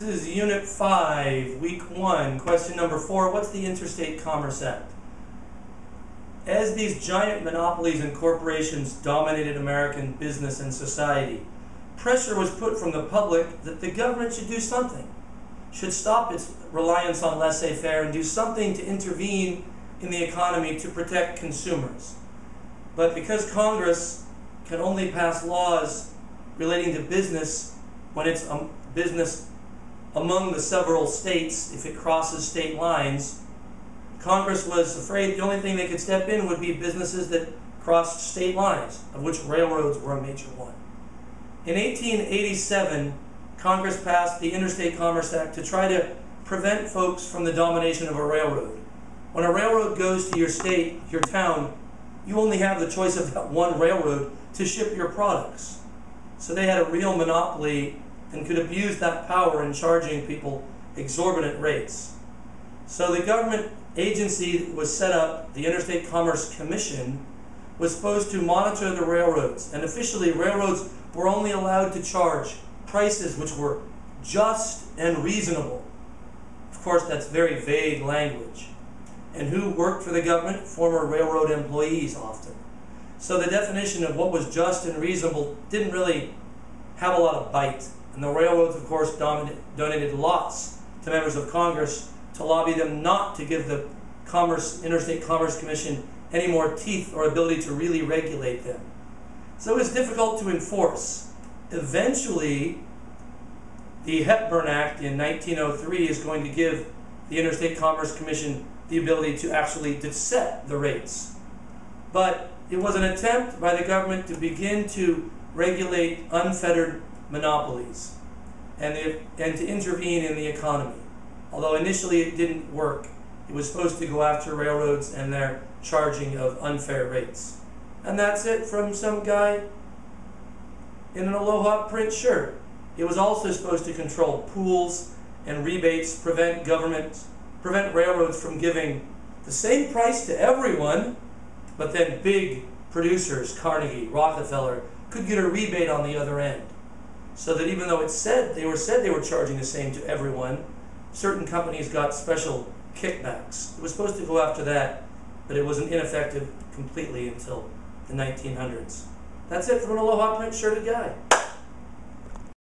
This is Unit 5, Week 1, question number 4. What's the Interstate Commerce Act? As these giant monopolies and corporations dominated American business and society, pressure was put from the public that the government should do something, should stop its reliance on laissez-faire and do something to intervene in the economy to protect consumers. But because Congress can only pass laws relating to business when it's business among the several states, if it crosses state lines, Congress was afraid the only thing they could step in would be businesses that crossed state lines, of which railroads were a major one. In 1887, Congress passed the Interstate Commerce Act to try to prevent folks from the domination of a railroad. When a railroad goes to your state, your town, you only have the choice of that one railroad to ship your products. So they had a real monopoly and could abuse that power in charging people exorbitant rates. So the government agency that was set up, the Interstate Commerce Commission, was supposed to monitor the railroads. And officially, railroads were only allowed to charge prices which were just and reasonable. Of course, that's very vague language. And who worked for the government? Former railroad employees often. So the definition of what was just and reasonable didn't really have a lot of bite. And the railroads, of course, donated lots to members of Congress to lobby them not to give the Interstate Commerce Commission any more teeth or ability to really regulate them. So it was difficult to enforce. Eventually, the Hepburn Act in 1903 is going to give the Interstate Commerce Commission the ability to actually set the rates. But it was an attempt by the government to begin to regulate unfettered monopolies and to intervene in the economy. Although initially it didn't work. It was supposed to go after railroads and their charging of unfair rates. And that's it from some guy in an Aloha print shirt. It was also supposed to control pools and rebates, prevent railroads from giving the same price to everyone, but then big producers, Carnegie, Rockefeller, could get a rebate on the other end. So that even though they were charging the same to everyone, certain companies got special kickbacks. It was supposed to go after that, but it wasn't ineffective completely until the 1900s. That's it from an Aloha print shirted guy.